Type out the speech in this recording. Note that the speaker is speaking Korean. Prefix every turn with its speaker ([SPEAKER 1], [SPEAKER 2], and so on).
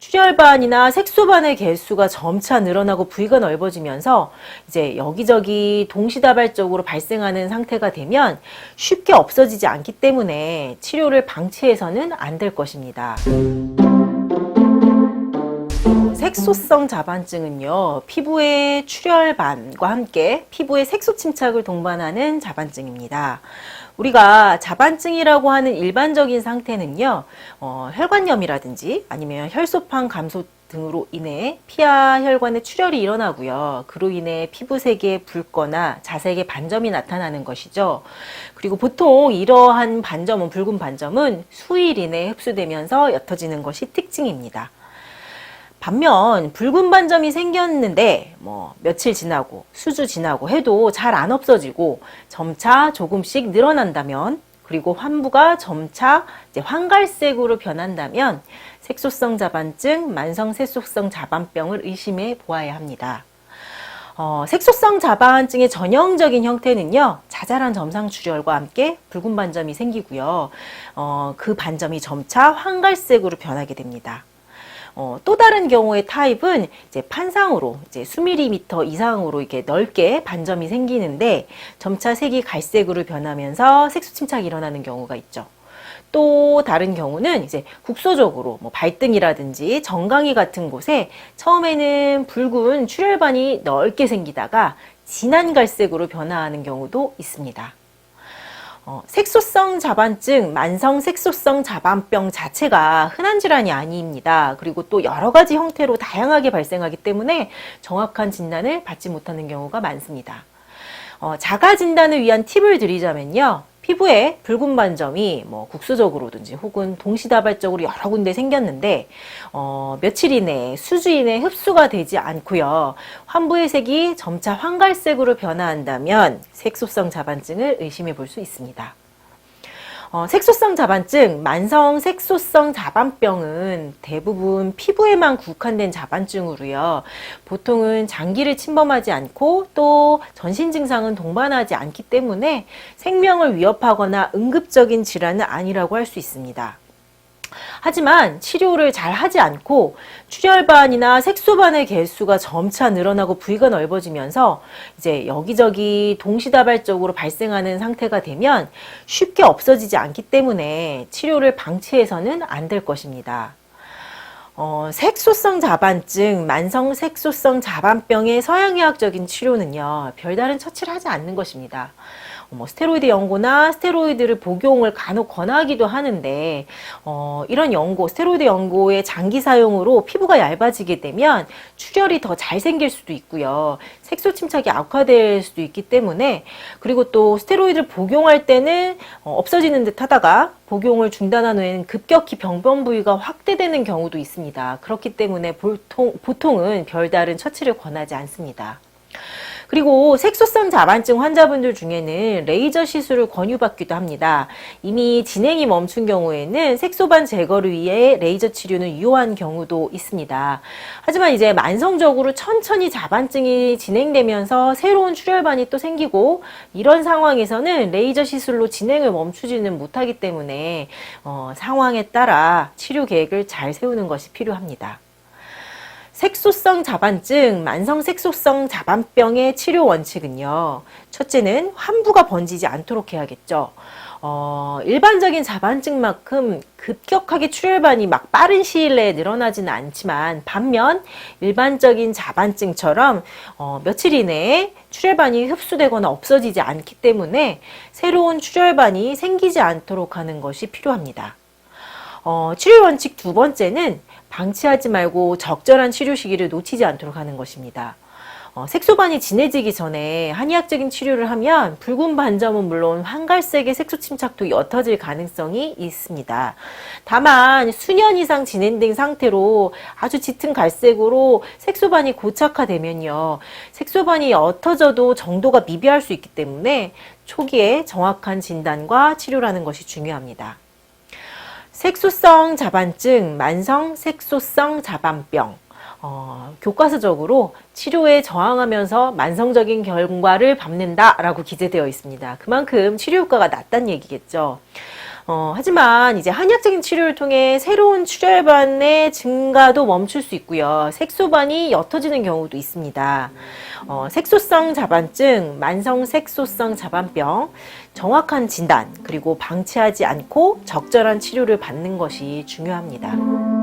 [SPEAKER 1] 출혈반이나 색소반의 개수가 점차 늘어나고 부위가 넓어지면서 이제 여기저기 동시다발적으로 발생하는 상태가 되면 쉽게 없어지지 않기 때문에 치료를 방치해서는 안 될 것입니다. 색소성 자반증은요, 피부의 출혈반과 함께 피부의 색소 침착을 동반하는 자반증입니다. 우리가 자반증이라고 하는 일반적인 상태는요, 혈관염이라든지 아니면 혈소판 감소 등으로 인해 피하 혈관의 출혈이 일어나고요. 그로 인해 피부색에 붉거나 자색의 반점이 나타나는 것이죠. 그리고 보통 이러한 반점은, 붉은 반점은 수일 이내에 흡수되면서 옅어지는 것이 특징입니다. 반면 붉은 반점이 생겼는데 며칠 지나고 수주 지나고 해도 잘 안 없어지고 점차 조금씩 늘어난다면, 그리고 환부가 점차 이제 황갈색으로 변한다면 색소성 자반증, 만성 색소성 자반병을 의심해 보아야 합니다. 색소성 자반증의 전형적인 형태는요, 자잘한 점상 출혈과 함께 붉은 반점이 생기고요. 그 반점이 점차 황갈색으로 변하게 됩니다. 또 다른 경우의 타입은 이제 판상으로 이제 수밀리미터 이상으로 이렇게 넓게 반점이 생기는데 점차 색이 갈색으로 변하면서 색소 침착이 일어나는 경우가 있죠. 또 다른 경우는 이제 국소적으로 발등이라든지 정강이 같은 곳에 처음에는 붉은 출혈반이 넓게 생기다가 진한 갈색으로 변화하는 경우도 있습니다. 색소성 자반증, 만성 색소성 자반병 자체가 흔한 질환이 아닙니다. 그리고 또 여러 가지 형태로 다양하게 발생하기 때문에 정확한 진단을 받지 못하는 경우가 많습니다. 자가 진단을 위한 팁을 드리자면요, 피부에 붉은 반점이 국소적으로든지 혹은 동시다발적으로 여러 군데 생겼는데 며칠 이내에, 수주 이내에 흡수가 되지 않고요, 환부의 색이 점차 황갈색으로 변화한다면 색소성 자반증을 의심해 볼 수 있습니다. 색소성 자반증, 만성 색소성 자반병은 대부분 피부에만 국한된 자반증으로요, 보통은 장기를 침범하지 않고 또 전신 증상은 동반하지 않기 때문에 생명을 위협하거나 응급적인 질환은 아니라고 할 수 있습니다. 하지만 치료를 잘 하지 않고 출혈반이나 색소반의 개수가 점차 늘어나고 부위가 넓어지면서 이제 여기저기 동시다발적으로 발생하는 상태가 되면 쉽게 없어지지 않기 때문에 치료를 방치해서는 안 될 것입니다. 색소성 자반증, 만성 색소성 자반병의 서양의학적인 치료는요, 별다른 처치를 하지 않는 것입니다. 스테로이드 연고나 스테로이드를 복용을 간혹 권하기도 하는데 이런 연고, 스테로이드 연고의 장기 사용으로 피부가 얇아지게 되면 출혈이 더 잘 생길 수도 있고요, 색소 침착이 악화될 수도 있기 때문에, 그리고 또 스테로이드를 복용할 때는 없어지는 듯 하다가 복용을 중단한 후에는 급격히 병변 부위가 확대되는 경우도 있습니다. 그렇기 때문에 보통은 별다른 처치를 권하지 않습니다. 그리고 색소성 자반증 환자분들 중에는 레이저 시술을 권유받기도 합니다. 이미 진행이 멈춘 경우에는 색소반 제거를 위해 레이저 치료는 유효한 경우도 있습니다. 하지만 이제 만성적으로 천천히 자반증이 진행되면서 새로운 출혈반이 또 생기고 이런 상황에서는 레이저 시술로 진행을 멈추지는 못하기 때문에 상황에 따라 치료 계획을 잘 세우는 것이 필요합니다. 색소성 자반증, 만성 색소성 자반병의 치료 원칙은요, 첫째는 환부가 번지지 않도록 해야겠죠. 일반적인 자반증만큼 급격하게 출혈반이 막 빠른 시일 내에 늘어나지는 않지만, 반면 일반적인 자반증처럼 며칠 이내에 출혈반이 흡수되거나 없어지지 않기 때문에 새로운 출혈반이 생기지 않도록 하는 것이 필요합니다. 치료 원칙 두 번째는 방치하지 말고 적절한 치료 시기를 놓치지 않도록 하는 것입니다. 색소반이 진해지기 전에 한의학적인 치료를 하면 붉은 반점은 물론 황갈색의 색소 침착도 옅어질 가능성이 있습니다. 다만 수년 이상 진행된 상태로 아주 짙은 갈색으로 색소반이 고착화되면요, 색소반이 옅어져도 정도가 미비할 수 있기 때문에 초기에 정확한 진단과 치료라는 것이 중요합니다. 색소성 자반증, 만성 색소성 자반병. 교과서적으로 치료에 저항하면서 만성적인 결과를 밟는다라고 기재되어 있습니다. 그만큼 치료 효과가 낮다는 얘기겠죠. 하지만 이제 한의학적인 치료를 통해 새로운 출혈반의 증가도 멈출 수 있고요. 색소반이 옅어지는 경우도 있습니다. 색소성 자반증, 만성 색소성 자반병, 정확한 진단, 그리고 방치하지 않고 적절한 치료를 받는 것이 중요합니다.